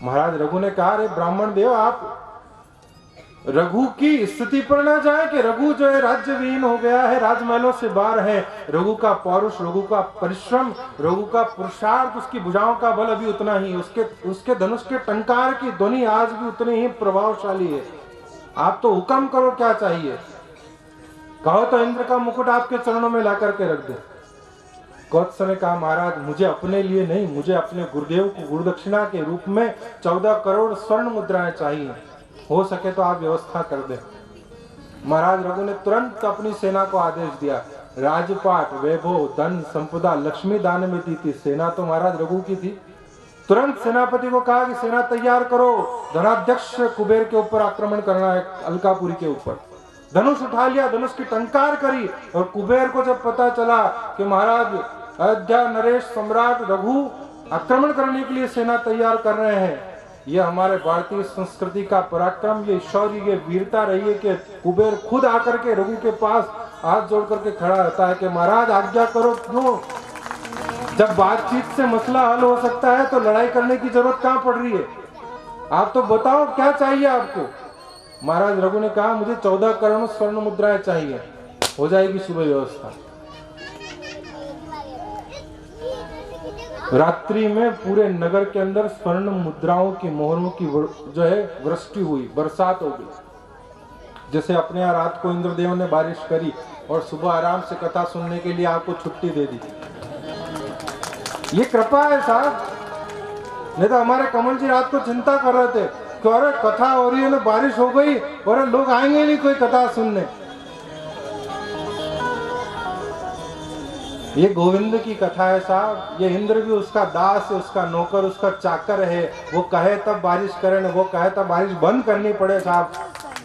महाराज रघु ने कहा, अरे ब्राह्मण देव आप रघु की स्थिति पर ना जाए कि रघु जो है राज्य विहीन हो गया है, राजमहलों से बाहर है। रघु का पौरुष, रघु का परिश्रम, रघु का पुरुषार्थ, उसकी भुजाओं का बल अभी उतना ही, उसके धनुष के टंकार की ध्वनि आज भी उतनी ही प्रभावशाली है। आप तो हुक्म करो, क्या चाहिए, कहो तो इंद्र का मुकुट आपके चरणों में ला करके रख दे। कौत्स ने कहा, महाराज मुझे अपने लिए नहीं, मुझे अपने गुरुदेव को गुरु दक्षिणा के रूप में 14 करोड़ स्वर्ण मुद्राएं चाहिए, हो सके तो आप व्यवस्था कर दे। महाराज रघु ने तुरंत अपनी सेना को आदेश दिया, राजपाट, वैभव, धन, संपदा, लक्ष्मी दान में दी थी। सेना तो महाराज रघु की थी। तुरंत सेनापति को कहा कि सेना तैयार करो, धनाध्यक्ष कुबेर के ऊपर आक्रमण करना है, अलकापुरी के ऊपर। धनुष उठा लिया, धनुष की टंकार करी, और कुबेर को जब पता चला कि महाराज अयोध्या नरेश सम्राट रघु आक्रमण करने के लिए सेना तैयार कर रहे हैं, ये हमारे भारतीय संस्कृति का पराक्रम, ये शौर्य, ये वीरता रही है कि कुबेर खुद आकर के रघु के पास हाथ जोड़ करके खड़ा रहता है कि महाराज आज्ञा करो। क्यों, जब बातचीत से मसला हल हो सकता है तो लड़ाई करने की जरूरत कहां पड़ रही है, आप तो बताओ क्या चाहिए आपको। महाराज रघु ने कहा, मुझे 14 करोड़ स्वर्ण मुद्राएं चाहिए, हो जाएगी सुबह व्यवस्था। रात्रि में पूरे नगर के अंदर स्वर्ण मुद्राओं की मोहरों की जो है वृष्टि हुई, बरसात हो गई। जैसे अपने यहाँ रात को इंद्रदेव ने बारिश करी और सुबह आराम से कथा सुनने के लिए आपको छुट्टी दे दी, ये कृपा है साहब। नहीं तो हमारे कमल जी रात को चिंता कर रहे थे कि अरे कथा हो रही है ना, बारिश हो गई और लोग आएंगे नहीं कोई कथा सुनने। ये गोविंद की कथा है साहब। ये इंद्र भी उसका दास है, उसका नौकर, उसका चाकर है। वो कहे तब बारिश करे ना, वो कहे तब बारिश बंद करनी पड़े साहब,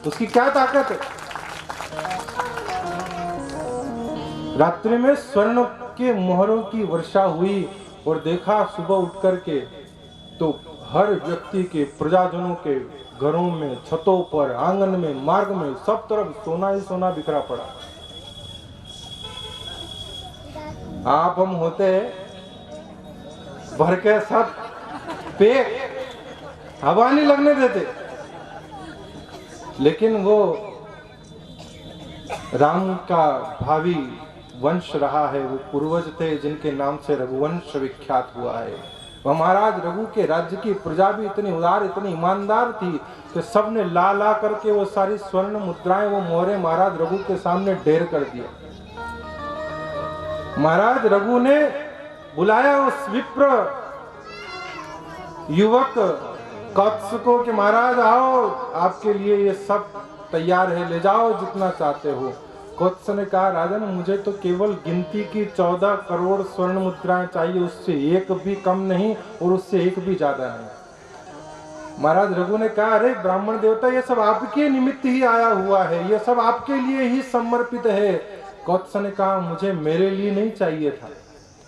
उसकी क्या ताकत है। रात्रि में स्वर्ण के मोहरों की वर्षा हुई और देखा सुबह उठ करके तो हर व्यक्ति के, प्रजाजनों के घरों में, छतों पर, आंगन में, मार्ग में, सब तरफ सोना ही सोना बिखरा पड़ा। आप हम होते भर के सब पेट, हवा नहीं लगने देते, लेकिन वो राम का भावी वंश रहा है, वो पूर्वज थे जिनके नाम से रघुवंश विख्यात हुआ है। वह महाराज रघु के राज्य की प्रजा भी इतनी उदार, इतनी ईमानदार थी कि सबने ला ला करके वो सारी स्वर्ण मुद्राएं, वो मोहरे महाराज रघु के सामने ढेर कर दिया। महाराज रघु ने बुलाया उस विप्र युवक कौत्स को कि महाराज आओ, आपके लिए ये सब तैयार है, ले जाओ जितना चाहते हो। कौत्स ने कहा, राजन मुझे तो केवल गिनती की 14 करोड़ स्वर्ण मुद्राएं चाहिए, उससे एक भी कम नहीं और उससे एक भी ज्यादा नहीं। महाराज रघु ने कहा, अरे ब्राह्मण देवता, ये सब आपके निमित्त ही आया हुआ है, ये सब आपके लिए ही समर्पित है। कौत्स ने कहा, मुझे मेरे लिए नहीं चाहिए था,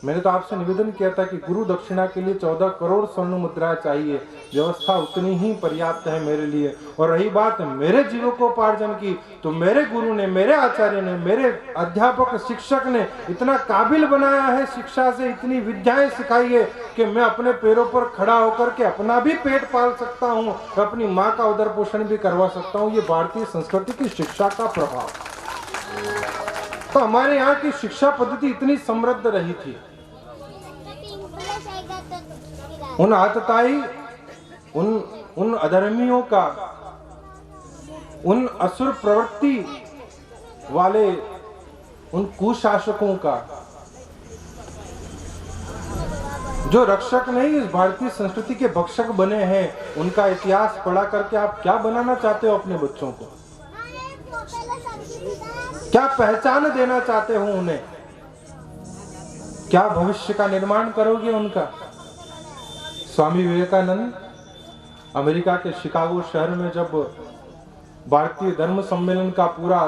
मैंने तो आपसे निवेदन किया था कि गुरु दक्षिणा के लिए 14 करोड़ स्वर्ण मुद्रा चाहिए, व्यवस्था उतनी ही पर्याप्त है मेरे लिए। और रही बात मेरे जीविकोपार्जन की, तो मेरे गुरु ने, मेरे आचार्य ने, मेरे अध्यापक शिक्षक ने इतना काबिल बनाया है, शिक्षा से इतनी विद्याएं सिखाई है कि मैं अपने पैरों पर खड़ा होकर के अपना भी पेट पाल सकता हूँ और अपनी माँ का उदर पोषण भी करवा सकता हूँ। ये भारतीय संस्कृति की शिक्षा का प्रभाव। तो हमारे यहाँ की शिक्षा पद्धति इतनी समृद्ध रही थी। उन आतताई, उन अधर्मियों का, उन असुर प्रवृत्ति वाले उन कुशासकों का, जो रक्षक नहीं इस भारतीय संस्कृति के भक्षक बने हैं, उनका इतिहास पढ़ा करके आप क्या बनाना चाहते हो अपने बच्चों को? क्या पहचान देना चाहते हो उन्हें? क्या भविष्य का निर्माण करोगे उनका? स्वामी विवेकानंद अमेरिका के शिकागो शहर में जब भारतीय धर्म सम्मेलन का पूरा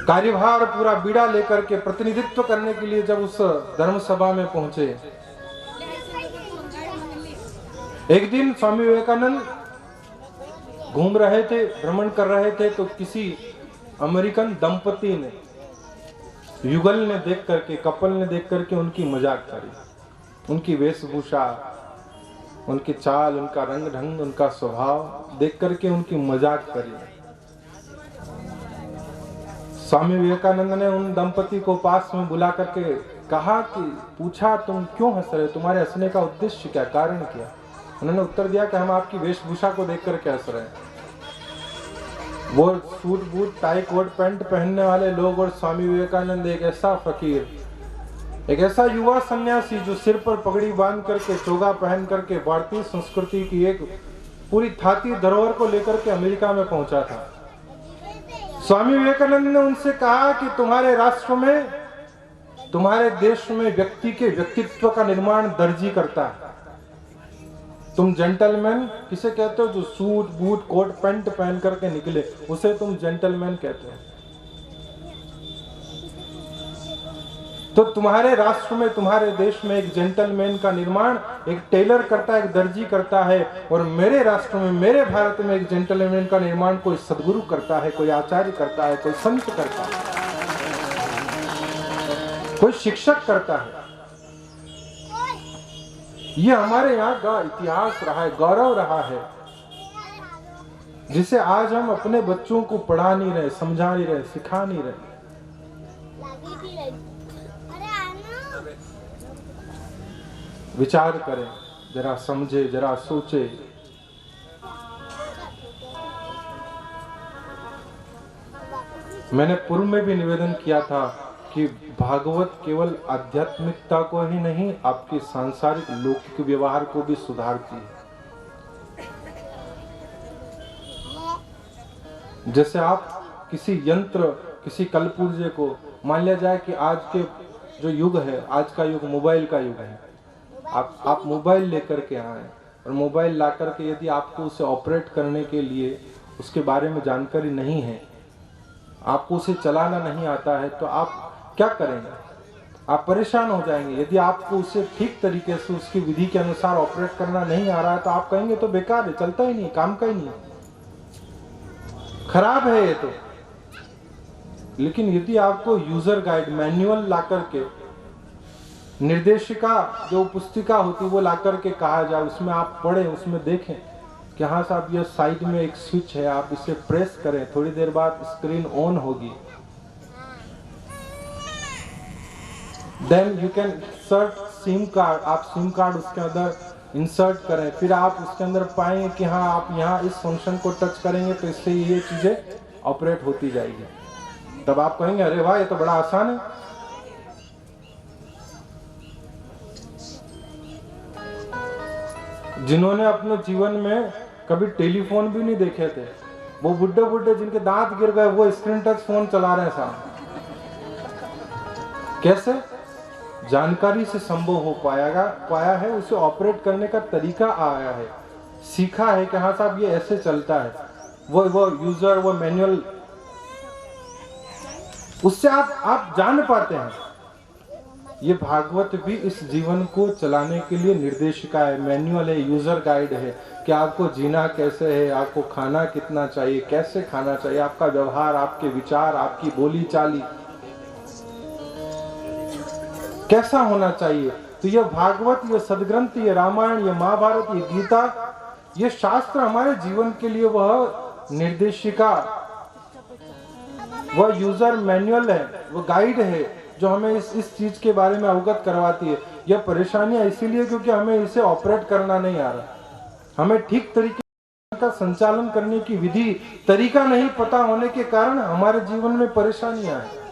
कार्यभार, पूरा बीड़ा लेकर के प्रतिनिधित्व करने के लिए जब उस धर्म सभा में पहुंचे, एक दिन स्वामी विवेकानंद घूम रहे थे, भ्रमण कर रहे थे, तो किसी अमेरिकन दंपति ने, युगल ने देख करके, कपल ने देख करके उनकी मजाक करी। उनकी वेशभूषा, उनकी चाल, उनका रंग ढंग, उनका स्वभाव देख करके उनकी मजाक करी। स्वामी विवेकानंद ने उन दंपति को पास में बुला करके कहा कि पूछा, तुम क्यों हंस रहे हो? तुम्हारे हंसने का उद्देश्य क्या, कारण क्या? उन्होंने उत्तर दिया कि हम आपकी वेशभूषा को देख करके हंस रहे हैं। वो suit boot, tie coat pant पहनने वाले लोग और स्वामी विवेकानंद एक ऐसा फकीर, एक ऐसा युवा सन्यासी जो सिर पर पगड़ी बांध करके, चोगा पहन करके भारतीय संस्कृति की एक पूरी थाती धरोहर को लेकर के अमेरिका में पहुंचा था। स्वामी विवेकानंद ने उनसे कहा कि तुम्हारे राष्ट्र में, तुम्हारे देश में व्यक्ति के व्यक्तित्व का निर्माण दर्जी करता है। तुम जेंटलमैन किसे कहते हो? जो सूट बूट कोट पैंट पहन करके निकले, उसे तुम जेंटलमैन कहते हो। तो तुम्हारे राष्ट्र में, तुम्हारे देश में एक जेंटलमैन का निर्माण एक टेलर करता है, एक दर्जी करता है। और मेरे राष्ट्र में, मेरे भारत में एक जेंटलमैन का निर्माण कोई सदगुरु करता है, कोई आचार्य करता है, कोई संत करता है, कोई शिक्षक करता है। ये हमारे यहाँ का इतिहास रहा है, गौरव रहा है, जिसे आज हम अपने बच्चों को पढ़ा नहीं रहे, समझा नहीं रहे, सिखा नहीं रहे। विचार करें, जरा समझे, जरा सोचे। मैंने पूर्व में भी निवेदन किया था कि भागवत केवल आध्यात्मिकता को ही नहीं, आपके सांसारिक लौकिक व्यवहार को भी सुधारती है। जैसे आप किसी यंत्र, किसी कलपुर्जे को, मान लिया जाए कि आज के जो युग है, आज का युग मोबाइल का युग है, आप मोबाइल लेकर के आए और मोबाइल ला करके यदि आपको उसे ऑपरेट करने के लिए उसके बारे में जानकारी नहीं है, आपको उसे चलाना नहीं आता है, तो आप क्या करेंगे? आप परेशान हो जाएंगे। यदि आपको उसे ठीक तरीके से उसकी विधि के अनुसार ऑपरेट करना नहीं आ रहा है, तो आप कहेंगे तो बेकार है, चलता ही नहीं, काम का ही नहीं, खराब है ये तो। लेकिन यदि आपको यूजर गाइड, मैनुअल ला करके, निर्देशिका जो पुस्तिका होती है वो ला करके कहा जाए, उसमें आप पढ़ें, उसमें देखें कि हाँ साहब, ये साइड में एक स्विच है, आप इसे प्रेस करें, थोड़ी देर बाद स्क्रीन ऑन होगी। Then you can search sim card, आप सिम कार्ड उसके अंदर इंसर्ट करें, फिर आप उसके अंदर पाएंगे कि हाँ आप यहाँ इस फंक्शन को टच करेंगे तो इससे ये चीजें ऑपरेट होती जाएगी। तब आप कहेंगे अरे वाह, ये तो बड़ा आसान है। जिन्होंने अपने जीवन में कभी टेलीफोन भी नहीं देखे थे, वो बुड्ढे बुड्ढे जिनके दांत गिर गए, वो स्क्रीन टच फोन चला रहे हैं साहब। कैसे? जानकारी से संभव हो पाया है, उसे ऑपरेट करने का तरीका आया है, सीखा है कि हाँ साहब ये ऐसे चलता है। वो यूजर, वो मैनुअल, उससे आप जान पाते हैं। ये भागवत भी इस जीवन को चलाने के लिए निर्देशिका है, मैनुअल है, यूजर गाइड है कि आपको जीना कैसे है, आपको खाना कितना चाहिए, कैसे खाना चाहिए, आपका व्यवहार, आपके विचार, आपकी बोली चाली कैसा होना चाहिए। तो ये भागवत, ये सदग्रंथ, ये रामायण, ये महाभारत, ये गीता, ये शास्त्र हमारे जीवन के लिए वह निर्देशिका, वह यूजर मैनुअल है, वो गाइड है जो हमें इस चीज के बारे में अवगत करवाती है। यह परेशानियां इसीलिए क्योंकि हमें इसे ऑपरेट करना नहीं आ रहा, हमें ठीक तरीके का संचालन करने की विधि तरीका नहीं पता होने के कारण हमारे जीवन में परेशानियां हैं।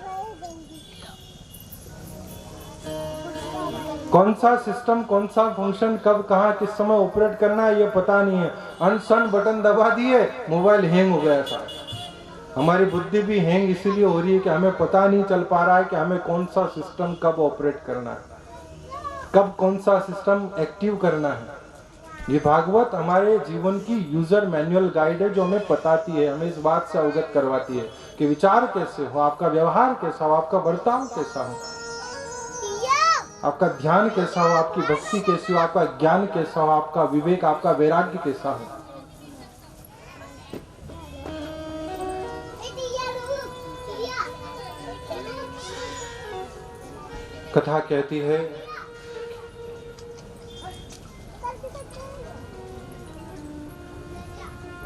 कौन सा सिस्टम, कौन सा फंक्शन कब कहां किस समय ऑपरेट करना है ये पता नहीं है। अनसन बटन दबा दिए, मोबाइल हैंग हो गया था। हमारी बुद्धि भी हैंग इसीलिए हो रही है कि हमें पता नहीं चल पा रहा है कि हमें कौन सा सिस्टम कब ऑपरेट करना है, कब कौन सा सिस्टम एक्टिव करना है। ये भागवत हमारे जीवन की यूजर मैनुअल गाइड है जो हमें बताती है, हमें इस बात से अवगत करवाती है कि विचार कैसे हो, आपका व्यवहार कैसा हो, आपका बर्ताव कैसा हो, आपका ध्यान कैसा हो, आपकी भक्ति कैसी हो, आपका ज्ञान कैसा हो, आपका विवेक, आपका वैराग्य कैसा हो। कथा कहती है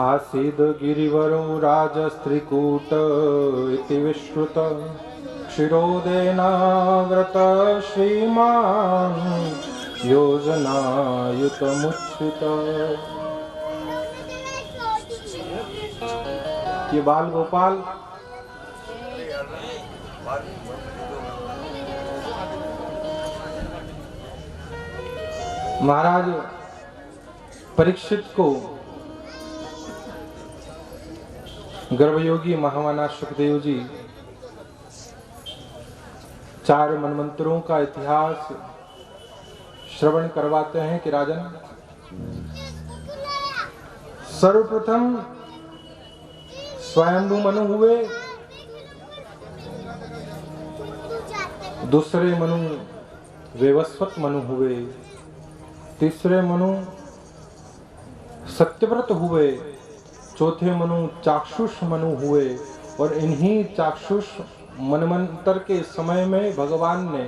आसीद गिरिवरो राजस्त्रिकूट इति विश्रुत क्षीरोदेनाव्रत श्रीमान् योजनायुतमुच्छ्रित। ये बाल गोपाल महाराज परीक्षित को गर्भयोगी महामना सुखदेव जी 4 मनमंत्रों का इतिहास श्रवण करवाते हैं कि राजन, सर्वप्रथम स्वयंभू मनु हुए, दूसरे मनु वेवस्वत मनु हुए, तीसरे मनु सत्यव्रत हुए, चौथे मनु चाक्षुष मनु हुए। और इन्हीं चाक्षुष मनमंत्र के समय में भगवान ने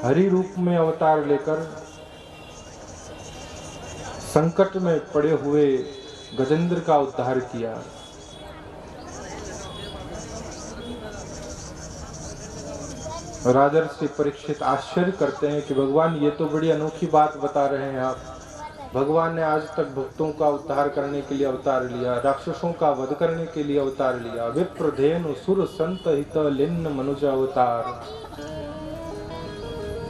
हरि रूप में अवतार लेकर संकट में पड़े हुए गजेंद्र का उद्धार किया। राजर्षि परीक्षित आश्चर्य करते हैं कि भगवान ये तो बड़ी अनोखी बात बता रहे हैं आप। भगवान ने आज तक भक्तों का उद्धार करने के लिए अवतार लिया, राक्षसों का वध करने के लिए अवतार लिया, विप्र धेनु सुर संत हित लिन्न मनुज अवतार।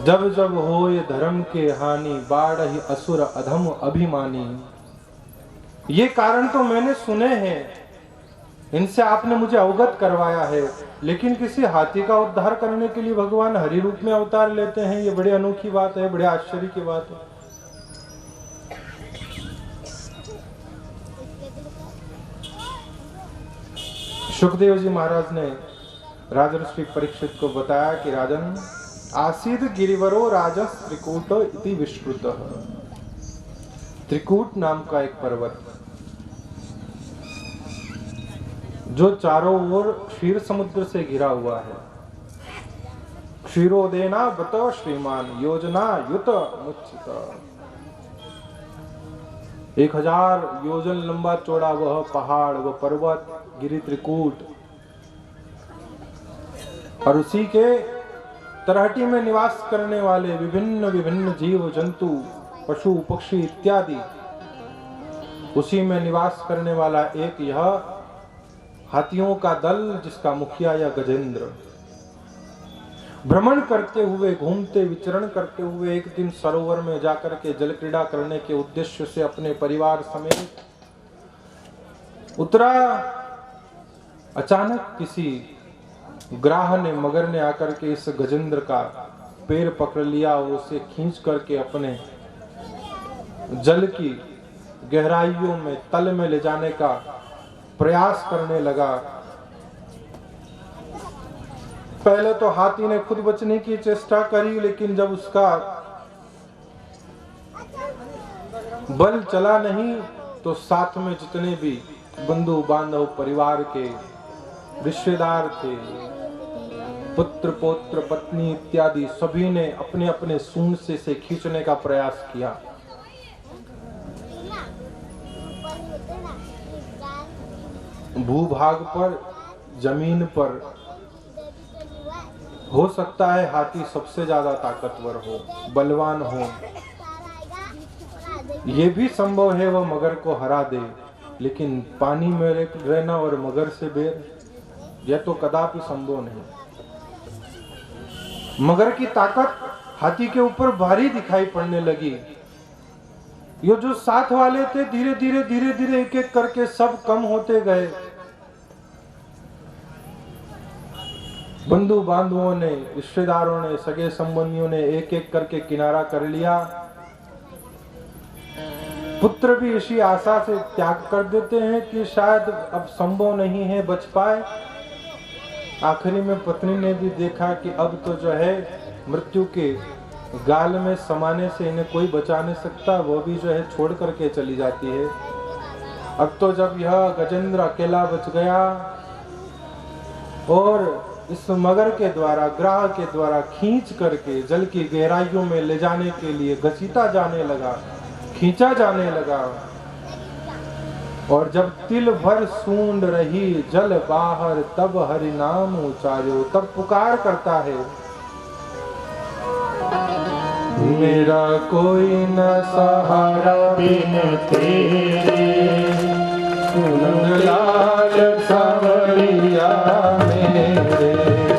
जब जब होए धर्म के हानि, बाढ़हि असुर अधम अभिमानी। ये कारण तो मैंने सुने हैं, इनसे आपने मुझे अवगत करवाया है, लेकिन किसी हाथी का उद्धार करने के लिए भगवान हरि रूप में अवतार लेते हैं, ये बड़ी अनोखी बात है, बड़े आश्चर्य की बात है। सुखदेव जी महाराज ने राजर्षि परीक्षित को बताया कि राजन, आसीद गिरिवरो राजस त्रिकूट इति विश्रुत। त्रिकूट नाम का एक पर्वत जो चारों ओर क्षीर समुद्र से घिरा हुआ है। क्षीरोदेना व्रत श्रीमान योजना युत मुच्छित। 1000 योजन लंबा चौड़ा वह पहाड़, वह पर्वत गिरि त्रिकूट, और उसी के तलहटी में निवास करने वाले विभिन्न विभिन्न जीव जंतु, पशु पक्षी इत्यादि, उसी में निवास करने वाला एक यह हाथियों का दल जिसका मुखिया या गजेंद्र भ्रमण करते हुए, घूमते विचरण करते हुए एक दिन सरोवर में जाकर के जल क्रीड़ा करने के उद्देश्य से अपने परिवार समेत उतरा। अचानक किसी ग्राह ने, मगर ने आकर के इस गजेंद्र का पैर पकड़ लिया और उसे खींच करके अपने जल की गहराइयों में, तल में ले जाने का प्रयास करने लगा। पहले तो हाथी ने खुद बचने की चेष्टा करी, लेकिन जब उसका बल चला नहीं तो साथ में जितने भी बंधु बांधव परिवार के रिश्तेदार थे, पुत्र पौत्र पत्नी इत्यादि सभी ने अपने अपने सूंड से खींचने का प्रयास किया। भूभाग पर, जमीन पर हो सकता है हाथी सबसे ज्यादा ताकतवर हो, बलवान हो, ये भी संभव है वह मगर को हरा दे, लेकिन पानी में रहना और मगर से बेर, यह तो कदापि संभव नहीं। मगर की ताकत हाथी के ऊपर भारी दिखाई पड़ने लगी। ये जो साथ वाले थे धीरे धीरे एक एक करके सब कम होते गए। बंधु बांधवों ने, रिश्तेदारों ने, सगे संबंधियों ने एक एक करके किनारा कर लिया। पुत्र भी इसी आशा से त्याग कर देते हैं कि शायद अब संभव नहीं है बच पाए। आखिरी में पत्नी ने भी देखा कि अब तो जो है मृत्यु के गाल में समाने से इन्हें कोई बचा नहीं सकता, वो भी जो है छोड़ करके चली जाती है। अब तो जब यह गजेंद्र अकेला बच गया और इस मगर के द्वारा, ग्राह के द्वारा खींच करके जल की गहराइयों में ले जाने के लिए घसीटा जाने लगा, खींचा जाने लगा। और जब तिल भर सूंड रही जल बाहर, तब हरि नाम उचार्यो, तब पुकार करता है, मेरा कोई न सहारा बिन तेरे, सुन लाल सांवरिया मेरे।